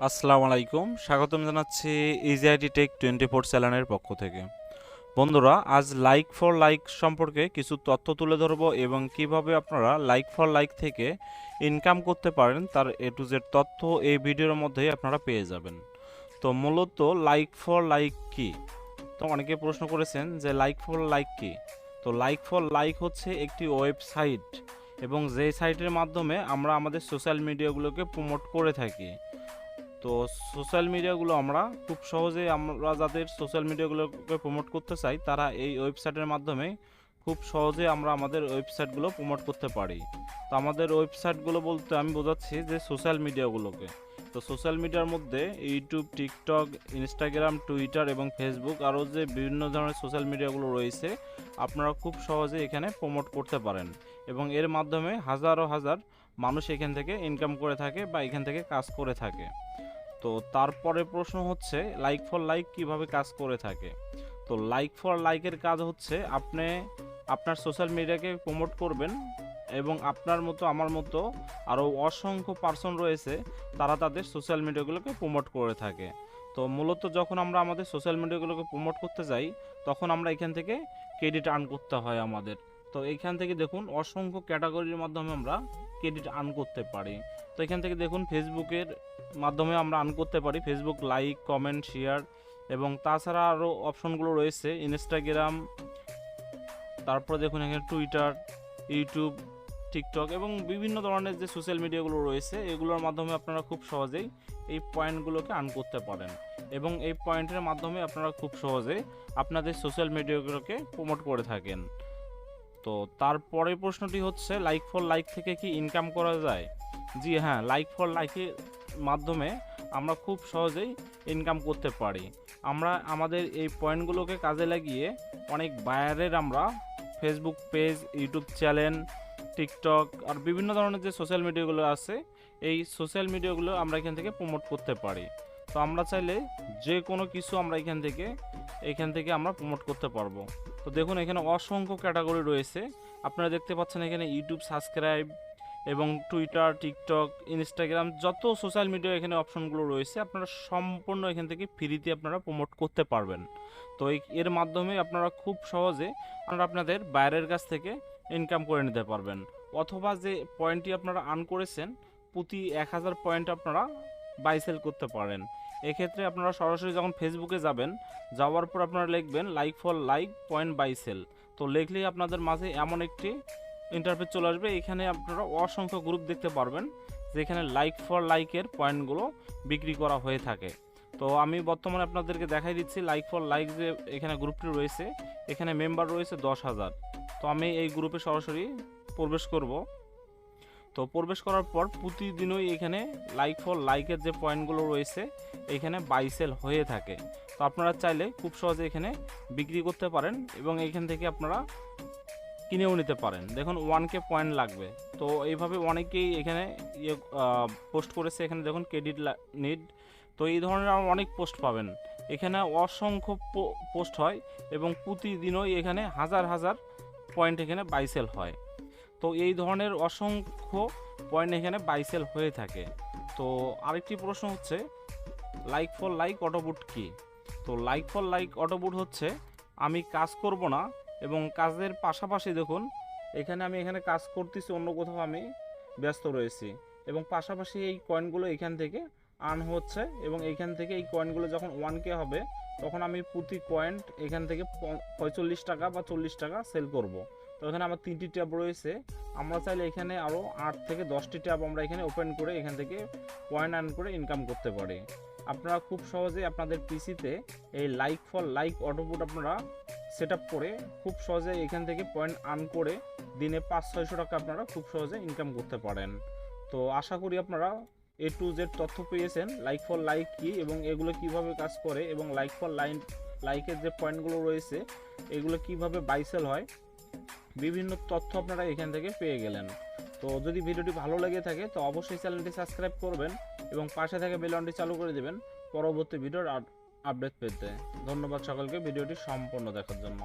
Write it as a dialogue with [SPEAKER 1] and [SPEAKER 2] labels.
[SPEAKER 1] আসসালামু আলাইকুম, স্বাগতম জানাচ্ছি ইজি আইটি টেক 24 চ্যানেলের পক্ষ থেকে। বন্ধুরা, আজ লাইক ফর লাইক সম্পর্কে কিছু তথ্য তুলে ধরবো এবং কিভাবে আপনারা লাইক ফর লাইক থেকে ইনকাম করতে পারেন তার এ টু জেড তথ্য এই ভিডিওর মধ্যেই আপনারা পেয়ে যাবেন। তো মূলত লাইক ফর লাইক কি? তো অনেকে প্রশ্ন করেছেন যে লাইক ফর লাইক কি। তো লাইক ফর লাইক হচ্ছে একটি ওয়েবসাইট এবং যেই সাইটের মাধ্যমে আমরা আমাদের সোশ্যাল মিডিয়াগুলোকে প্রমোট করে থাকি। তো সোশ্যাল মিডিয়াগুলো আমরা খুব সহজেই, আমরা যাদের সোশ্যাল মিডিয়াগুলোকে প্রমোট করতে চাই তারা এই ওয়েবসাইটের মাধ্যমে খুব সহজে আমরা আমাদের ওয়েবসাইটগুলো প্রমোট করতে পারি। তো আমাদের ওয়েবসাইটগুলো বলতে আমি বোঝাচ্ছি যে সোশ্যাল মিডিয়াগুলোকে। তো সোশ্যাল মিডিয়ার মধ্যে ইউটিউব, টিকটক, ইনস্টাগ্রাম, টুইটার এবং ফেসবুক আরও যে বিভিন্ন ধরনের সোশ্যাল মিডিয়াগুলো রয়েছে আপনারা খুব সহজে এখানে প্রমোট করতে পারেন এবং এর মাধ্যমে হাজার মানুষ এখান থেকে ইনকাম করে থাকে বা এখান থেকে কাজ করে থাকে। তো তারপরে প্রশ্ন হচ্ছে লাইক ফর লাইক কিভাবে কাজ করে থাকে। তো লাইক ফর লাইকের কাজ হচ্ছে আপনি আপনার সোশ্যাল মিডিয়াকে প্রমোট করবেন এবং আপনার মতো আমার মতো আরও অসংখ্য পার্সন রয়েছে তারা তাদের সোশ্যাল মিডিয়াগুলোকে প্রমোট করে থাকে। তো মূলত যখন আমরা আমাদের সোশ্যাল মিডিয়াগুলোকে প্রমোট করতে যাই তখন আমরা এখান থেকে ক্রেডিট আর্ন করতে হয় আমাদের। তো এইখান থেকে দেখুন অসংখ্য ক্যাটাগরির মাধ্যমে আমরা ক্রেডিট আর্ন করতে পারি। তো এখান থেকে দেখুন ফেসবুকের মাধ্যমে আমরা আর্ন করতে পারি, ফেসবুক লাইক, কমেন্ট, শেয়ার এবং তাছাড়া আরও অপশনগুলো রয়েছে ইনস্টাগ্রাম, তারপরে দেখুন এখানে টুইটার, ইউটিউব, টিকটক এবং বিভিন্ন ধরনের যে সোশ্যাল মিডিয়াগুলো রয়েছে এগুলোর মাধ্যমে আপনারা খুব সহজেই এই পয়েন্টগুলোকে আর্ন করতে পারেন এবং এই পয়েন্টের মাধ্যমে আপনারা খুব সহজে আপনাদের সোশ্যাল মিডিয়াগুলোকে প্রমোট করে থাকেন। তো তারপরের প্রশ্নটি হচ্ছে লাইক ফর লাইক থেকে কি ইনকাম করা যায়? জি হ্যাঁ, লাইক ফর লাইকের মাধ্যমে আমরা খুব সহজেই ইনকাম করতে পারি। আমরা আমাদের এই পয়েন্টগুলোকে কাজে লাগিয়ে অনেক বায়ারের আমরা Facebook page, YouTube channel, TikTok আর বিভিন্ন ধরনের যে সোশ্যাল মিডিয়াগুলো আছে এই সোশ্যাল মিডিয়াগুলো আমরা এখান থেকে প্রমোট করতে পারি। তো আমরা চাইলে যে কোনো কিছু আমরা এখান থেকে আমরা প্রমোট করতে পারবো। তো দেখুন এখানে অসংখ্য ক্যাটাগরি রয়েছে, আপনারা দেখতে পাচ্ছেন এখানে ইউটিউব সাবস্ক্রাইব এবং টুইটার, টিকটক, ইনস্টাগ্রাম যত সোশ্যাল মিডিয়া এখানে অপশনগুলো রয়েছে আপনারা সম্পূর্ণ এখান থেকে ফ্রিতে আপনারা প্রমোট করতে পারবেন। তো এর মাধ্যমে আপনারা খুব সহজে আপনাদের বাইরের কাছ থেকে ইনকাম করে নিতে পারবেন, অথবা যে পয়েন্টটি আপনারা আর্ন করেছেন প্রতি 1000 পয়েন্ট আপনারা বাই সেল করতে পারেন। এক্ষেত্রে আপনারা সরাসরি যখন ফেসবুকে যাবেন, যাওয়ার পর আপনারা লিখবেন like for like point by cell. তো লিখলেই আপনাদের মাঝে এমন একটি ইন্টারফেস চলে আসবে, এখানে আপনারা অসংখ্য গ্রুপ দেখতে পারবেন যেখানে লাইক ফর লাইকের পয়েন্টগুলো বিক্রি করা হয়ে থাকে। তো আমি বর্তমানে আপনাদেরকে দেখাই দিচ্ছি লাইক ফর লাইক যে এখানে গ্রুপটি রয়েছে, এখানে মেম্বার রয়েছে 10,000। তো আমি এই গ্রুপে সরাসরি প্রবেশ করব। তো প্রবেশ করার পর প্রতিদিনই এখানে লাইক ফর লাইকের যে পয়েন্টগুলো রয়েছে এখানে বাই সেল হয়ে থাকে। তো আপনারা চাইলে খুব সহজে এখানে বিক্রি করতে পারেন এবং এখান থেকে আপনারা কিনেও নিতে পারেন। দেখুন 1K পয়েন্ট লাগবে। তো এইভাবে অনেকেই এখানে পোস্ট করেছে, এখানে দেখুন ক্রেডিট নিড। তো এই ধরনের অনেক পোস্ট পাবেন, এখানে অসংখ্য পোস্ট হয় এবং প্রতিদিনই এখানে হাজার পয়েন্ট এখানে বাই সেল হয়। তো এই ধরনের অসংখ্য পয়েন্ট এখানে বাই সেল হয়ে থাকে। তো আরেকটি প্রশ্ন হচ্ছে লাইক ফর লাইক অটোবুট কি? তো লাইক ফর লাইক অটোবুট হচ্ছে আমি কাজ করব না এবং কাজের পাশাপাশি দেখুন আমি এখানে কাজ করতেছি, অন্য কোথাও আমি ব্যস্ত রয়েছি এবং পাশাপাশি এই কয়েনগুলো এখান থেকে আর্ন হচ্ছে এবং এইখান থেকে এই কয়েনগুলো যখন 1K হবে তখন আমি প্রতি কয়েন এখান থেকে 45 টাকা বা 40 টাকা সেল করব। তো এখানে আমার 3টি ট্যাব রয়েছে, আমরা চাইলে এখানে আরও 8 থেকে 10টি ট্যাব আমরা এখানে ওপেন করে এখান থেকে কয়েন আর্ন করে ইনকাম করতে পারি। আপনারা খুব সহজে আপনাদের পিসিতে এই লাইক ফর লাইক অটোপুট আপনারা সেট আপ করে খুব সহজে এখান থেকে পয়েন্ট আর্ন করে দিনে 500-600 টাকা আপনারা খুব সহজে ইনকাম করতে পারেন। তো আশা করি আপনারা এ টু জেড তথ্য পেয়েছেন লাইক ফর লাইক কি এবং এগুলো কিভাবে কাজ করে এবং লাইক ফর লাইকের যে পয়েন্টগুলো রয়েছে এগুলো কিভাবে বাইসেল হয়, বিভিন্ন তথ্য আপনারা এখান থেকে পেয়ে গেলেন। তো যদি ভিডিওটি ভালো লেগে থাকে তো অবশ্যই চ্যানেলটি সাবস্ক্রাইব করবেন এবং পাশে থাকা বেল আইকনটি চালু করে দেবেন পরবর্তী ভিডিওর আপডেট পেতে। ধন্যবাদ সকলকে ভিডিওটি সম্পূর্ণ দেখার জন্য।